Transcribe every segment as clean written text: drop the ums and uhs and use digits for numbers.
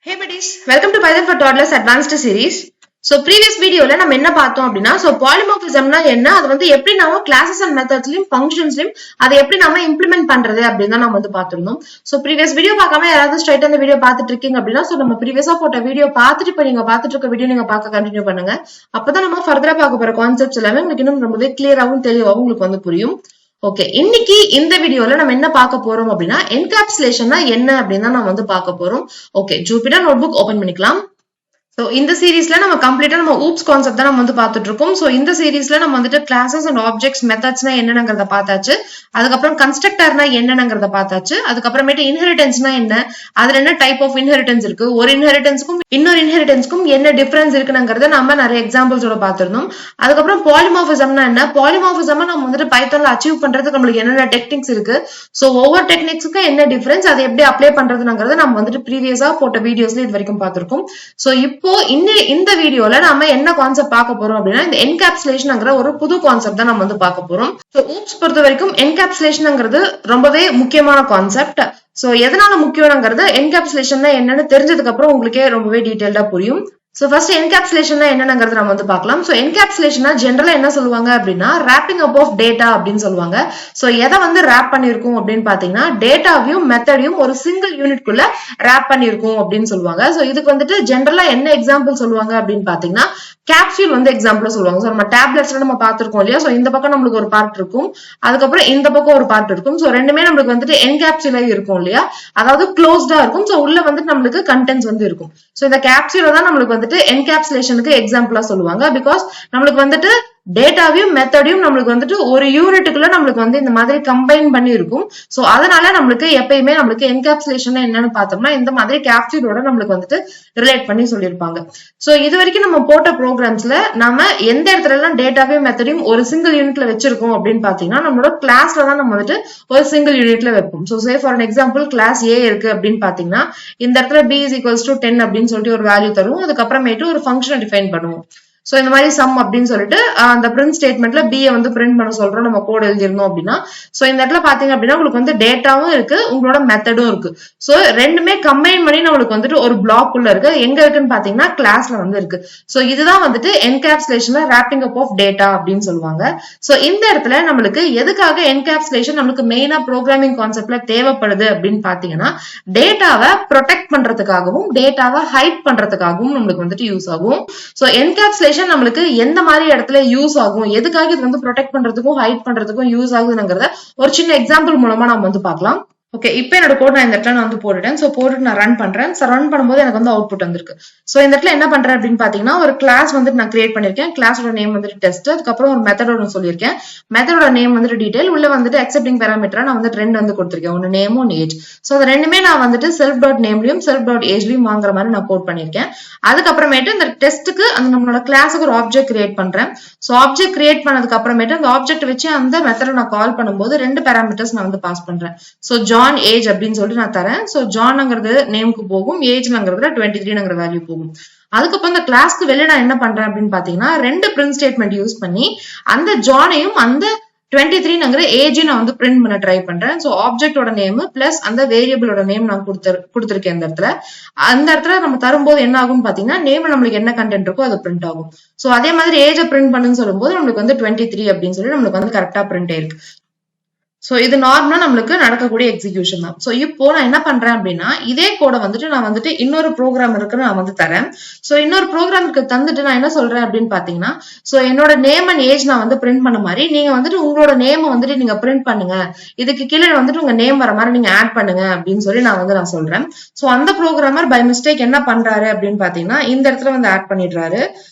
Hey buddies, welcome to Python for Toddlers Advanced series. So previous video la நம்ம என்ன பார்த்தோம் அப்படினா polymorphismனா என்ன அது வந்து எப்படி நாம classes and methodsலயும் functionsலயும் அதை எப்படி நாம implement பண்றது அப்படினா நாம வந்து பார்த்திருந்தோம். So previous video பார்க்காம யாராவது straight அந்த வீடியோ பார்த்துட்டு இருக்கீங்க அப்படினா so நம்ம previous-ஆ போட்ட வீடியோ பார்த்துட்டு இப்ப நீங்க பார்த்துட்டு இருக்க வீடியோ நீங்க பார்க்க கண்டினியூ பண்ணுங்க. அப்பதான் நம்ம further-ஆ பார்க்க போற concepts எல்லாமே உங்களுக்கு இன்னும் ரொம்பவே clear-ஆவும் தெளிவாவும் உங்களுக்கு வந்து புரியும். ஓகே, இன்னைக்கு இந்த வீடியோல நம்ம என்ன பார்க்க போறோம் அப்படின்னா என்கேப்சுலேஷன்னா என்ன அப்படின்னு நம்ம வந்து பார்க்க போறோம். ஓகே, ஜூபிட்டர் நோட்புக் ஓபன் பண்ணிக்கலாம். சோ இந்த சீரீஸ்ல நம்ம கம்ப்ளீட்டா நம்ம ஊப்ஸ் கான்செப்ட் தான் நம்ம வந்து பார்த்துட்டு இருக்கோம். சோ இந்த சீரீஸ்ல நம்ம வந்துட்டு கிளாஸஸ் அண்ட் ஆப்ஜெக்ட்ஸ் மெத்தட்ஸ்னா என்னங்கறத பார்த்தாச்சு. அதுக்கப்புறம் கன்ஸ்ட்ரக்டர்னா என்னங்கறத பார்த்தாச்சு. அதுக்கப்புறமேட்டு இன்ஹெரிட்டன்ஸ்னா என்ன, அதுல என்ன டைப் ஆஃப் இன்ஹெரிட்டன்ஸ் இருக்கு, ஒரு இன்ஹெரிட்டன்ஸ்க்கும் இன்னொரு இன்ஹெரிட்டன்ஸ்க்கும் என்ன டிஃபரன்ஸ் இருக்குங்கிறத நம்ம நிறைய எக்ஸாம்பிள்ஸோட பார்த்திருந்தோம். அதுக்கப்புறம் பாலிமார்பிசம்னா என்ன, பாலிமார்பிசம் நம்ம வந்துட்டு பைத்தான்ல அச்சீவ் பண்றதுக்கு நம்மளுக்கு என்னென்ன டெக்னிக்ஸ் இருக்கு, சோ ஒவ்வொரு டெக்னிக்ஸுக்கும் என்ன டிஃபரன்ஸ், அதை எப்படி அப்ளை பண்றதுங்கிறத நம்ம வந்துட்டு ப்ரீவியஸா போட்ட வீடியோஸ்ல இது வரைக்கும் பார்த்திருக்கோம். சோ இப்போ இந்த வீடியோல நம்ம என்ன கான்செப்ட் பார்க்க போறோம் அப்படின்னா இந்த என்கேப்சுலேஷன்ங்கிற ஒரு புது கான்செப்ட் தான் நம்ம வந்து பார்க்க போறோம். சோ ஊப்ஸ் பொறுத்த வரைக்கும் என்கேப்சுலேஷன்ங்கிறது ரொம்பவே முக்கியமான கான்செப்ட். சோ எதனால முக்கியம்ங்கிறது என்கேப்சுலேஷன் என்னன்னு தெரிஞ்சதுக்கு அப்புறம் உங்களுக்கே ரொம்பவே டீடைல்டா புரியும். சோ ஃபர்ஸ்ட் என்கேப்சுலேஷன் என்னங்கறத நம்ம வந்து பார்க்கலாம். சோ என்கேப்சுலேஷனா ஜெனரலா என்ன சொல்லுவாங்க அப்படின்னா ராப்பிங் அப் ஆஃப் டேட்டா அப்படின்னு சொல்லுவாங்க. சோ எதை வந்து ராப் பண்ணிருக்கும் அப்படின்னு பாத்தீங்கன்னா டேட்டாவையும் மெத்தடையும் ஒரு சிங்கிள் யூனிட்குள்ள ராப் பண்ணிருக்கும் அப்படின்னு சொல்லுவாங்க. சோ இதுக்கு வந்துட்டு ஜெனரலா என்ன எக்ஸாம்பிள் சொல்லுவாங்க அப்படின்னு பாத்தீங்கன்னா கேப்சூல் வந்து எக்ஸாம்பிள் சொல்லுவாங்க. சோ நம்ம டேப்லெட்ஸ்ல நம்ம பார்த்திருக்கோம் இல்லையா, சோ இந்த பக்கம் நம்மளுக்கு ஒரு பார்ட் இருக்கும், அதுக்கப்புறம் இந்த பக்கம் ஒரு பார்ட் இருக்கும். சோ ரெண்டுமே நம்மளுக்கு வந்துட்டு என்கேப்சுலை இருக்கும் இல்லையா, அதாவது க்ளோஸ்டா இருக்கும். சோ உள்ள வந்துட்டு நம்மளுக்கு கண்டென்ட்ஸ் வந்து இருக்கும். சோ இந்த கேப்சூல தான் நம்மளுக்கு வந்துட்டு என்கேப்சுலேஷனுக்கு எக்ஸாம்பிளா சொல்லுவாங்க. பிகாஸ் நம்மளுக்கு வந்துட்டு டேட்டாவையும் மெத்தடையும் நம்மளுக்கு வந்துட்டு ஒரு யூனிட்டுக்குள்ள நம்மளுக்கு வந்து இந்த மாதிரி கம்பைன் பண்ணி இருக்கும். சோ அதனால நம்மளுக்கு எப்பயுமே நம்மளுக்கு என்கேப்சுலேஷன் என்னன்னு பார்த்தோம்னா இந்த மாதிரி கேப்சூலோட நம்மளுக்கு வந்துட்டு ரிலேட் பண்ணி சொல்லியிருப்பாங்க. சோ இது வரைக்கும் நம்ம போட்ட ப்ரோக்ராம்ஸ்ல நம்ம எந்த இடத்துல எல்லாம் டேட்டாவையும் மெத்தடையும் ஒரு சிங்கிள் யூனிட்ல வச்சிருக்கோம் அப்படின்னு பாத்தீங்கன்னா நம்மளோட கிளாஸ்ல தான் நம்ம வந்துட்டு ஒரு சிங்கிள் யூனிட்ல வைப்போம். So say for example class A இருக்கு அப்படின்னு பாத்தீங்கன்னா இந்த இடத்துல b is equals to 10 அப்படின்னு சொல்லிட்டு ஒரு வேல்யூ தரும். அதுக்கப்புறமேட்டு ஒரு ஃபங்க்ஷனை டிஃபைன் பண்ணுவோம். சோ இந்த மாதிரி சம் அப்படின்னு சொல்லிட்டு அந்த பிரிண்ட் ஸ்டேட்மெண்ட்ல b வந்து பிரிண்ட் பண்ண சொல்றோம், நம்ம கோட் எழுதிருந்தோம் அப்படின்னா. சோ இந்த இடத்துல பாத்தீங்க அப்படின்னா உங்களுக்கு வந்து டேட்டாவும் இருக்கு, உங்களோட மெத்தடும் இருக்கு. சோ ரெண்டுமே கம்பைன் பண்ணி நம்மளுக்கு வந்துட்டு ஒரு பிளாக் உள்ள இருக்கு. எங்க இருக்குன்னு பாத்தீங்கன்னா கிளாஸ்ல வந்து இருக்கு. சோ இதுதான் வந்துட்டு என்கேப்சுலேஷன்ல ராப்பிங் அப் ஆஃப் டேட்டா அப்படின்னு சொல்லுவாங்க. சோ இந்த இடத்துல நம்மளுக்கு எதுக்காக என்கேப்சுலேஷன் நம்மளுக்கு மெயினா ப்ரோக்ராமிங் கான்செப்ட்ல தேவைப்படுது அப்படின்னு பாத்தீங்கன்னா டேட்டாவை ப்ரொடெக்ட் பண்றதுக்காகவும் டேட்டாவை ஹைட் பண்றதுக்காகவும் நம்மளுக்கு வந்துட்டு யூஸ் ஆகும். சோ என்கேப்சுலேஷன் நம்மளுக்கு எந்த மாதிரி இடத்துல யூஸ் ஆகும், எதுக்காக இது வந்து ப்ரொடெக்ட் பண்றதுக்கும் ஹைட் பண்றதுக்கும் யூஸ் ஆகுதுங்கிறத ஒரு சின்ன எக்ஸாம்பிள் மூலமா நம்ம வந்து பார்க்கலாம். ஓகே, இப்போ என்னோட கோட் நான் இந்த இடத்துல நான் வந்து போட்டுட்டேன். சோ போட்டுட்டு நான் ரன் பண்றேன். சோ ரன் பண்ணும்போது எனக்கு வந்து அவுட்புட் வந்திருக்கு. சோ இந்த இடத்துல என்ன பண்றேன் அப்படின்னு பாத்தீங்கன்னா ஒரு கிளாஸ் வந்துட்டு நான் கிரியேட் பண்ணிருக்கேன். கிளாஸோட நேம் வந்துட்டு டெஸ்ட், அதுக்கப்புறம் ஒரு மெத்தடோட சொல்லியிருக்கேன். மெத்தடோட நேம் வந்துட்டு டீடைல், உள்ள வந்துட்டு அக்செப்டிங் பேராமீட்டரா நான் வந்துட்டு ரெண்டு வந்து கொடுத்திருக்கேன், ஒன்னு நேம் ஒன்னு ஏஜ். சோ அது ரெண்டுமே நான் வந்துட்டு செல்ஃப் டாட் நேம்லயும் செல்ஃப் டாட் ஏஜ்லயும் வாங்குற மாதிரி நான் கோட் பண்ணிருக்கேன். அதுக்கப்புறமேட்டு இந்த டெஸ்ட்டுக்கு அந்த நம்மளோட கிளாஸுக்கு ஒரு ஆப்ஜெக்ட் கிரியேட் பண்றேன். சோ ஆப்ஜெக்ட் கிரியேட் பண்ணதுக்கு அப்புறமேட்டு அந்த ஆப்ஜெக்ட் வச்சு அந்த மெத்தட நான் கால் பண்ணும்போது ரெண்டு பேராமீட்டர்ஸ் நான் வந்து பாஸ் பண்றேன். சோ ஜான் ஏஜ் அப்படின்னு சொல்லிட்டு நான் தரேன். சோ ஜான்ங்கிறது நேமுக்கு போகும், ஏஜ்ங்கிறதுல 23ங்கிற வேல்யூ போகும். அதுக்கப்புறம் இந்த கிளாஸ்க்கு வெளியே நான் என்ன பண்றேன் அப்படின்னு பாத்தீங்கன்னா ரெண்டு பிரிண்ட் ஸ்டேட்மெண்ட் யூஸ் பண்ணி அந்த ஜானையும் அந்த 23ங்கிற ஏஜ் நான் வந்து பிரிண்ட் பண்ண ட்ரை பண்றேன். சோ ஆப்ஜெக்டோட நேம் பிளஸ் அந்த வேரியபிளோட நேம் நான் கொடுத்திருக்கேன். அந்த இடத்துல நம்ம தரும்போது என்ன ஆகும் பாத்தீங்கன்னா நேம் நம்மளுக்கு என்ன கண்டென்ட் இருக்கோ அது பிரிண்ட் ஆகும். சோ அதே மாதிரி ஏஜ் பிரிண்ட் பண்ணுன்னு சொல்லும்போது நம்மளுக்கு வந்து 23 அப்படின்னு சொல்லி நம்மளுக்கு வந்து கரெக்டா பிரிண்ட் ஆயிருக்கு. சோ இது நார்மலா நம்மளுக்கு நடக்கக்கூடிய எக்ஸிகியூஷன் தான். சோ இப்போ நான் என்ன பண்றேன் அப்படின்னா இதே கோட வந்துட்டு நான் வந்துட்டு இன்னொரு ப்ரோக்ராம் இருக்கு நான் வந்து தரேன். சோ இன்னொரு ப்ரோக்ராமுக்கு தந்துட்டு நான் என்ன சொல்றேன் அப்படின்னு பாத்தீங்கன்னா சோ என்னோட நேம் அண்ட் ஏஜ் நான் வந்து பிரிண்ட் பண்ண மாதிரி நீங்க வந்துட்டு உங்களோட நேம் வந்துட்டு நீங்க பிரிண்ட் பண்ணுங்க, இதுக்கு கீழே வந்துட்டு உங்க நேம் வர மாதிரி நீங்க ஆட் பண்ணுங்க அப்படின்னு சொல்லி நான் சொல்றேன். சோ அந்த ப்ரோக்ராமர் பை மிஸ்டேக் என்ன பண்றாரு அப்படின்னு பாத்தீங்கன்னா இந்த இடத்துல வந்து ஆட் பண்ணிடுறாரு.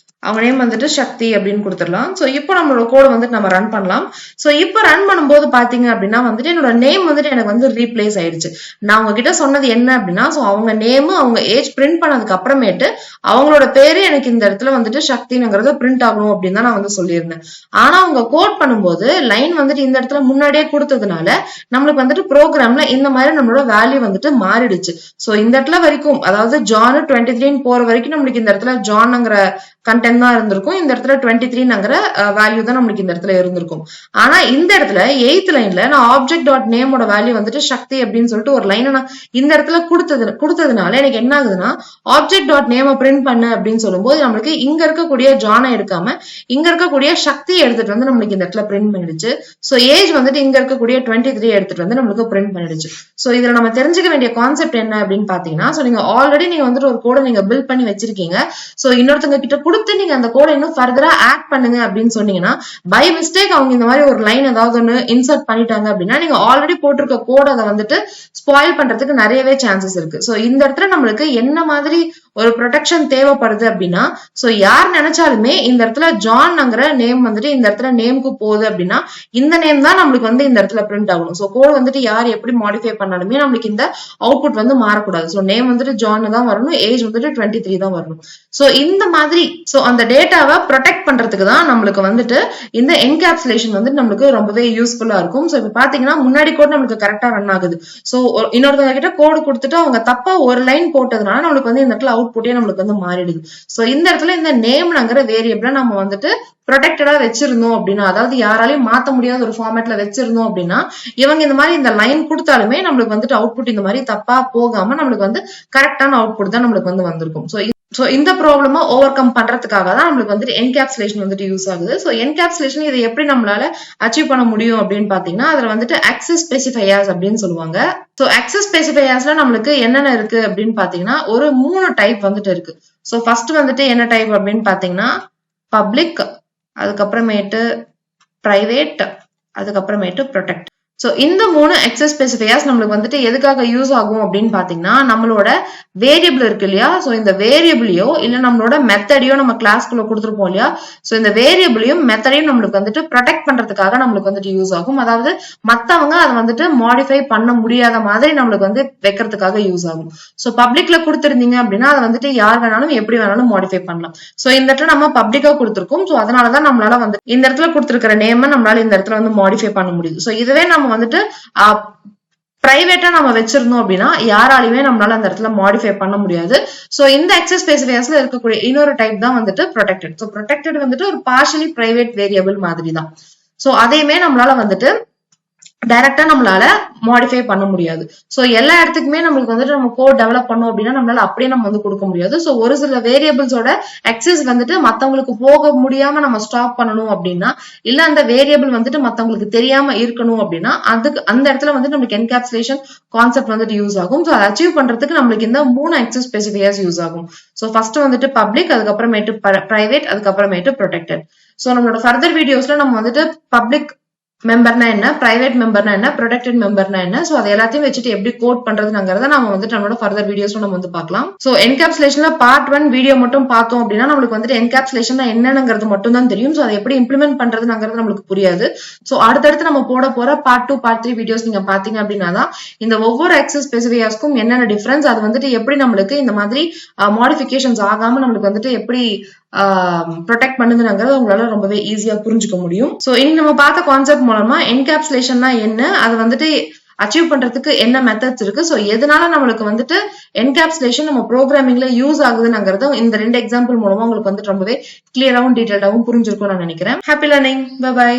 அவங்க நேம் வந்துட்டு சக்தி அப்படின்னு கொடுத்துடலாம். சோ இப்போ நம்மளோட கோட வந்துட்டு நம்ம ரன் பண்ணலாம். சோ இப்போ ரன் பண்ணும்போது பாத்தீங்க அப்படின்னா வந்துட்டு என்னோட நேம் வந்துட்டு எனக்கு வந்து ரீப்ளேஸ் ஆயிடுச்சு. நான் உங்ககிட்ட சொன்னது என்ன அப்படின்னா சோ அவங்க நேம் அவங்க ஏஜ் பிரிண்ட் பண்ணதுக்கு அப்புறமேட்டு அவங்களோட பேரு எனக்கு இந்த இடத்துல வந்துட்டு சக்திங்கிறது பிரிண்ட் ஆகணும் அப்படின்னு தான் நான் வந்து சொல்லியிருந்தேன். ஆனா அவங்க கோட் பண்ணும்போது லைன் வந்துட்டு இந்த இடத்துல முன்னாடியே கொடுத்ததுனால நம்மளுக்கு வந்துட்டு ப்ரோக்ராம்ல இந்த மாதிரி நம்மளோட வேல்யூ வந்துட்டு மாறிடுச்சு. சோ இந்த இடத்துல வரைக்கும் அதாவது ஜான் 23 போற வரைக்கும் நம்மளுக்கு இந்த இடத்துல ஜான்ங்கிற கண்டென்ட் 10 தான் இருந்திருக்கும். இந்த இடத்துல 23ங்கிற வேல்யூ தான் நம்மளுக்கு இந்த இடத்துல இருந்திருக்கும். ஆனா இந்த இடத்துல 8th லைன்ல நான் ஆப்ஜெக்ட் டாட் நேமோட வேல்யூ வந்துட்டு சக்தி அப்படின்னு சொல்லிட்டு ஒரு லைனை நான் இந்த இடத்துல கொடுத்ததுனால எனக்கு என்ன ஆகுதுன்னா ஆப்ஜெக்ட் டாட் நேம பிரிண்ட் பண்ணு அப்படின்னு சொல்லும்போது நம்மளுக்கு இங்க இருக்கக்கூடிய ஜானை எடுக்காம இங்க இருக்கக்கூடிய சக்தியை எடுத்துட்டு வந்து நம்மளுக்கு இந்த இடத்துல பிரிண்ட் பண்ணிடுச்சு. சோ ஏஜ் வந்துட்டு இங்க இருக்கக்கூடிய 23 எடுத்துட்டு வந்து நம்மளுக்கு பிரிண்ட் பண்ணிடுச்சு. சோ இதுல நம்ம தெரிஞ்சுக்க வேண்டிய கான்செப்ட் என்ன அப்படின்னு பாத்தீங்கன்னா, சோ நீங்க ஆல்ரெடி நீங்க வந்துட்டு ஒரு கோடை நீங்க பில்ட் பண்ணி வச்சிருக்கீங்க. சோ இன்னொருத்தங்க கிட்ட கொடுத்து நீங்க அந்த கோடை இன்னும் ஃபர்தரா ஆட் பண்ணுங்க அப்படின்னு சொன்னீங்கன்னா, பை மிஸ்டேக் அவங்க இந்த மாதிரி ஒரு லைன் ஏதாவது ஒன்னு இன்சர்ட் பண்ணிட்டாங்க அப்படின்னா நீங்க ஆல்ரெடி போட்டிருக்க கோட் அதை வந்துட்டு ஸ்பாயில் பண்றதுக்கு நிறையவே சான்சஸ் இருக்கு. சோ இந்த இடத்துல நம்மளுக்கு என்ன மாதிரி ஒரு ப்ரொடெக்ஷன் தேவைப்படுது அப்படின்னா, சோ யார் நினைச்சாலுமே இந்த இடத்துல ஜான்ங்கிற நேம் வந்துட்டு இந்த இடத்துல நேமுக்கு போகுது அப்படின்னா இந்த நேம் தான் நம்மளுக்கு வந்து இந்த இடத்துல பிரிண்ட் ஆகணும். சோ கோட் வந்துட்டு யார் எப்படி மாடிஃபை பண்ணாலுமே நம்மளுக்கு இந்த அவுட்புட் வந்து மாறக்கூடாது. சோ நேம் வந்துட்டு ஜான் தான் வரணும், ஏஜ் வந்துட்டு 23 தான் வரணும். சோ இந்த மாதிரி சோ அந்த டேட்டாவை ப்ரொடெக்ட் பண்றதுக்கு தான் நம்மளுக்கு வந்துட்டு இந்த என்கேப்சுலேஷன் வந்து நம்மளுக்கு ரொம்பவே யூஸ்ஃபுல்லா இருக்கும். சோ இப்ப பாத்தீங்கன்னா முன்னாடி கோட் நம்மளுக்கு கரெக்டா ரன் ஆகுது. சோ இன்னொருத்தவங்க கிட்ட கோடு கொடுத்துட்டு அவங்க தப்பா ஒரு லைன் போட்டதுனால நம்மளுக்கு வந்து இந்த இடத்துல அவுட்புட்டே நம்மளுக்கு வந்து மாறிடுது. சோ இந்த இடத்துல இந்த நேம்ங்கிற வேரியபிள நம்ம வந்துட்டு ப்ரொடெக்டடா வச்சிருந்தோம் அப்படின்னா, அதாவது யாராலையும் மாத்த முடியாத ஒரு ஃபார்மேட்ல வச்சிருந்தோம் அப்படின்னா இவங்க இந்த மாதிரி இந்த லைன் கொடுத்தாலுமே நம்மளுக்கு வந்துட்டு அவுட்புட் இந்த மாதிரி தப்பா போகாம நம்மளுக்கு வந்து கரெக்டான அவுட்புட் தான் நம்மளுக்கு வந்து வந்திருக்கும். சோ இந்த ப்ராப்ளமா ஓவர் கம் பண்றதுக்காக தான் நம்மளுக்கு வந்துட்டு என்கேப்சுலேஷன் வந்துட்டு யூஸ் ஆகுது. சோ என்கேப்சுலேஷன் இதை எப்படி நம்மளால அச்சீவ் பண்ண முடியும் அப்படின்னு பாத்தீங்கன்னா, அதுல வந்துட்டு ஆக்சஸ் ஸ்பெசிஃபையர்ஸ் அப்படின்னு சொல்லுவாங்க. சோ ஆக்சஸ் ஸ்பெசிஃபையர்ஸ்ல நம்மளுக்கு என்னென்ன இருக்கு அப்படின்னு பாத்தீங்கன்னா ஒரு 3 டைப் வந்துட்டு இருக்கு. சோ ஃபர்ஸ்ட் வந்துட்டு என்ன டைப் அப்படின்னு பாத்தீங்கன்னா பப்ளிக், அதுக்கப்புறமேட்டு பிரைவேட், அதுக்கப்புறமேட்டு ப்ரொடெக்ட். சோ இந்த 3 access specifiers நம்மளுக்கு வந்துட்டு எதுக்காக யூஸ் ஆகும் அப்படின்னு பாத்தீங்கன்னா, நம்மளோட வேரியபிள் இருக்கு இல்லையா, சோ இந்த வேரியபிளையோ இல்ல நம்மளோட மெத்தடையோ நம்ம கிளாஸ்க்குள்ள கொடுத்துருப்போம் இல்லையா, சோ இந்த வேரியபிளையும் மெத்தடையும் நம்மளுக்கு வந்துட்டு ப்ரொடெக்ட் பண்றதுக்காக நம்மளுக்கு வந்துட்டு யூஸ் ஆகும். அதாவது மத்தவங்க அதை வந்துட்டு மாடிஃபை பண்ண முடியாத மாதிரி நம்மளுக்கு வந்து வைக்கிறதுக்காக யூஸ் ஆகும். சோ பப்ளிக்ல கொடுத்திருந்தீங்க அப்படின்னா அதை வந்துட்டு யார் வேணாலும் எப்படி வேணாலும் மாடிஃபை பண்ணலாம். சோ இந்த இடத்துல நம்ம பப்ளிக்கா கொடுத்திருக்கோம். சோ அதனாலதான் நம்மளால வந்து இந்த இடத்துல கொடுத்திருக்கிற நேம் நம்மளால இந்த இடத்துல வந்து மாடிஃபை பண்ண முடியுது. சோ இதுவே நம்ம வந்துட்டு பிரைவேட்டா நம்ம வச்சிருந்தோம் அப்படின்னா யாராலையுமே நம்மளால அந்த இடத்துல மாடிஃபை பண்ண முடியாது. சோ இந்த access specifiers இருக்கக்கூடிய இன்னொரு டைப் தான் வந்துட்டு ப்ரொடெக்டட். சோ ப்ரொடெக்டட் வந்துட்டு ஒரு பார்ஷியலி பிரைவேட் வேரியபிள் மாதிரி தான். சோ அதையுமே நம்மளால வந்துட்டு டைரக்டா நம்மளால மாடிஃபை பண்ண முடியாது. சோ எல்லா இடத்துக்குமே நம்மளுக்கு வந்துட்டு நம்ம கோட் டெவலப் பண்ணோம் அப்படின்னா நம்மளால அப்படியே நம்ம வந்து கொடுக்க முடியாது. சோ ஒரு சில வேரியபிள்ஸோட அக்சஸ் வந்துட்டு மத்தவங்களுக்கு போக முடியாம நம்ம ஸ்டாப் பண்ணணும் அப்படின்னா, இல்ல அந்த வேரியபிள் வந்துட்டு மத்தவங்களுக்கு தெரியாம இருக்கணும் அப்படின்னா அதுக்கு அந்த இடத்துல வந்து நம்மளுக்கு என்கேப்சுலேஷன் கான்செப்ட் வந்துட்டு யூஸ் ஆகும். சோ அதை அச்சீவ் பண்றதுக்கு நம்மளுக்கு இந்த 3 access specifiers யூஸ் ஆகும். சோ ஃபர்ஸ்ட் வந்துட்டு பப்ளிக், அதுக்கப்புறமேட்டு பிரைவேட், அதுக்கப்புறமேட்டு ப்ரொடெக்டட். சோ நம்மளோட ஃபர்தர் வீடியோஸ்ல நம்ம வந்துட்டு பப்ளிக் மெம்பர்னா என்ன, பிரைவேட் மெம்பர்னா என்ன, ப்ரொடெக்டட் மெம்பர்னா என்ன, சோ அது எல்லாத்தையும் வச்சுட்டு எப்படி கோட் பண்றதுங்கிறத நம்ம வந்துட்டு நம்மளோட ஃபர்தர் வீடியோஸ்ல நம்ம வந்து பார்க்கலாம். சோ என்கேப்சுலேஷன்ல பார்ட் 1 வீடியோ மட்டும் பார்த்தோம் அப்படின்னா நம்மளுக்கு வந்துட்டு என்கேப்சுலேஷன் என்னங்கிறது மட்டும் தான் தெரியும். சோ அதை எப்படி இம்ப்ளிமெண்ட் பண்றதுங்கிறது நம்மளுக்கு புரியாது. சோ அடுத்தடுத்து நம்ம போட போற பார்ட் 2 பார்ட் 3 வீடியோஸ் நீங்க பாத்தீங்க அப்படின்னா தான் இந்த ஒவ்வொரு access specifiersக்கும் என்னென்ன டிஃபரன்ஸ், அது வந்துட்டு எப்படி நம்மளுக்கு இந்த மாதிரி மாடிஃபிகேஷன்ஸ் ஆகாம நம்மளுக்கு வந்துட்டு எப்படி ப்ரொடெக்ட் பண்ணுதுங்கிறத உங்களால ரொம்பவே ஈஸியா புரிஞ்சுக்க முடியும். சோ இனி நம்ம பார்த்த கான்செப்ட் மூலமா என்கேப்சுலேஷன்னா என்ன, அது வந்துட்டு அச்சீவ் பண்றதுக்கு என்ன மெத்தட்ஸ் இருக்கு, சோ எதனால நம்மளுக்கு வந்துட்டு என்கேப்சுலேஷன் நம்ம ப்ரோக்ராமிங்ல யூஸ் ஆகுதுங்கிறத இந்த 2 எக்ஸாம்பிள் மூலமா உங்களுக்கு வந்துட்டு ரொம்பவே கிளியராவும் டீடைல்டாவும் புரிஞ்சிருக்கும் நான் நினைக்கிறேன். Happy learning. Bye by.